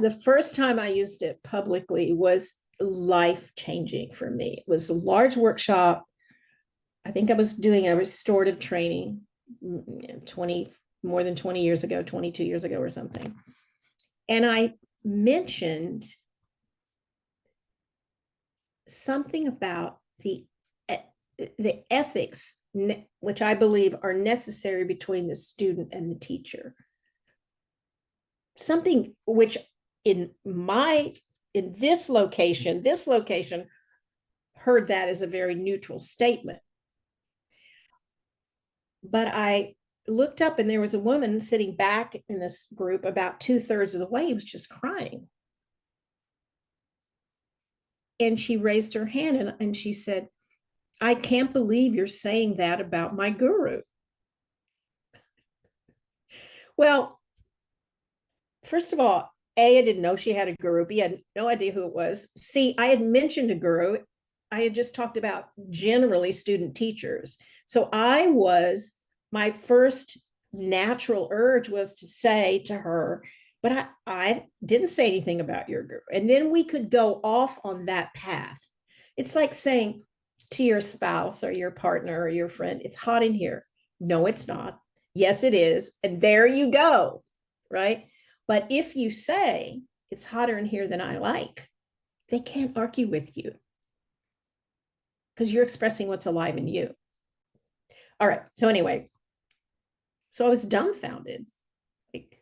the first time I used it publicly was life-changing for me. It was a large workshop. I think I was doing a restorative training 20, more than 20 years ago, 22 years ago or something. And I mentioned something about the ethics, which I believe are necessary between the student and the teacher. Something which in this location heard that as a very neutral statement. But I looked up and there was a woman sitting back in this group about 2/3 of the way, was just crying. And she raised her hand and she said, I can't believe you're saying that about my guru. Well, first of all, A, I didn't know she had a guru. B, I had no idea who it was. C, I had mentioned a guru. I had just talked about generally student teachers. So my first natural urge was to say to her, but I didn't say anything about your guru. And then we could go off on that path. It's like saying to your spouse or your partner or your friend, it's hot in here. No, it's not. Yes, it is. And there you go, right? But if you say it's hotter in here than I like, they can't argue with you because you're expressing what's alive in you. All right. So anyway, so I was dumbfounded. Like,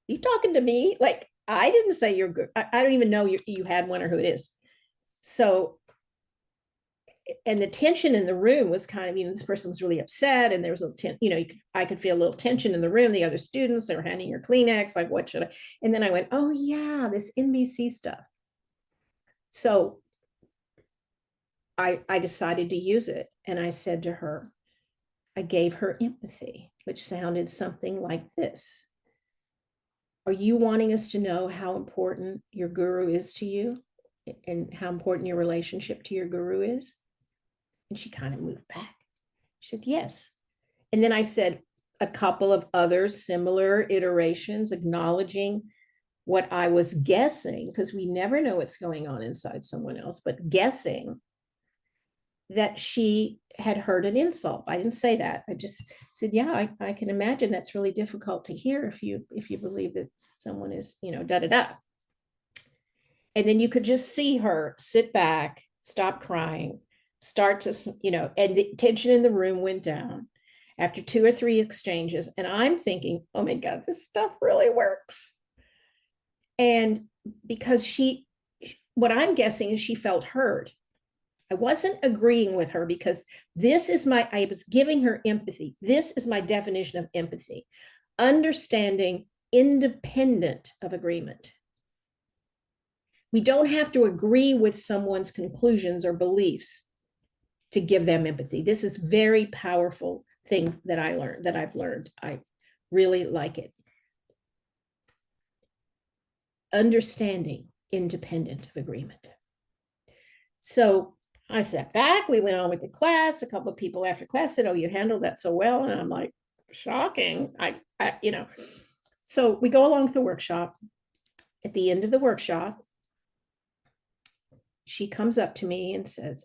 you talking to me? Like, I didn't say you're good. I don't even know you had one or who it is. So, and the tension in the room was kind of, this person was really upset, and there was I could feel a little tension in the room. The other students, they were handing her Kleenex, like, what should I? And then I went, oh yeah, this NBC stuff. So I decided to use it, and I said to her, I gave her empathy, which sounded something like this. Are you wanting us to know how important your guru is to you and how important your relationship to your guru is? And she kind of moved back. She said, yes. And then I said a couple of other similar iterations, acknowledging what I was guessing, because we never know what's going on inside someone else, but guessing that she had heard an insult. I didn't say that. I just said, yeah, I can imagine that's really difficult to hear if you believe that someone is, da da da. And then you could just see her sit back, stop crying, start to, and the tension in the room went down after 2 or 3 exchanges. And I'm thinking, oh my God, this stuff really works. And because what I'm guessing is she felt heard. I wasn't agreeing with her because I was giving her empathy. This is my definition of empathy: understanding independent of agreement. We don't have to agree with someone's conclusions or beliefs to give them empathy. This is a very powerful thing that I've learned. I really like it. Understanding independent of agreement. So I sat back, we went on with the class. A couple of people after class said, oh, you handled that so well. And I'm like, shocking. So we go along with the workshop. At the end of the workshop, she comes up to me and says,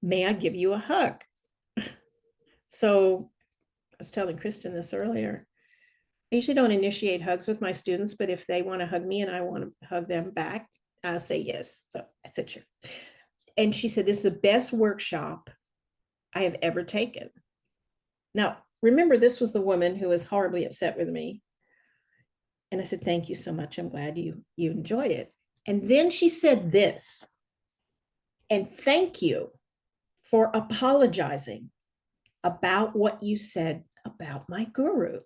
may I give you a hug? So I was telling Kristen this earlier. I usually don't initiate hugs with my students, but if they want to hug me and I want to hug them back, I'll say yes. So I said, sure. And she said, this is the best workshop I have ever taken. Now, remember, this was the woman who was horribly upset with me. And I said, thank you so much. I'm glad you enjoyed it. And then she said this, and thank you for apologizing about what you said about my guru.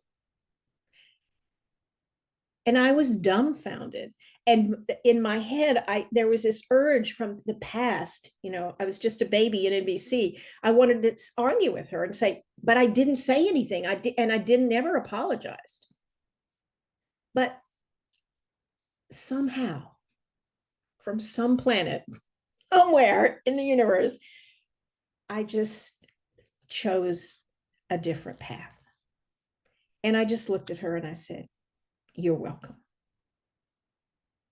And I was dumbfounded. And in my head, there was this urge from the past. I was just a baby in NBC. I wanted to argue with her and say, but I didn't say anything. I never apologized. But somehow, from some planet, somewhere in the universe, I just chose a different path. And I just looked at her and I said, you're welcome.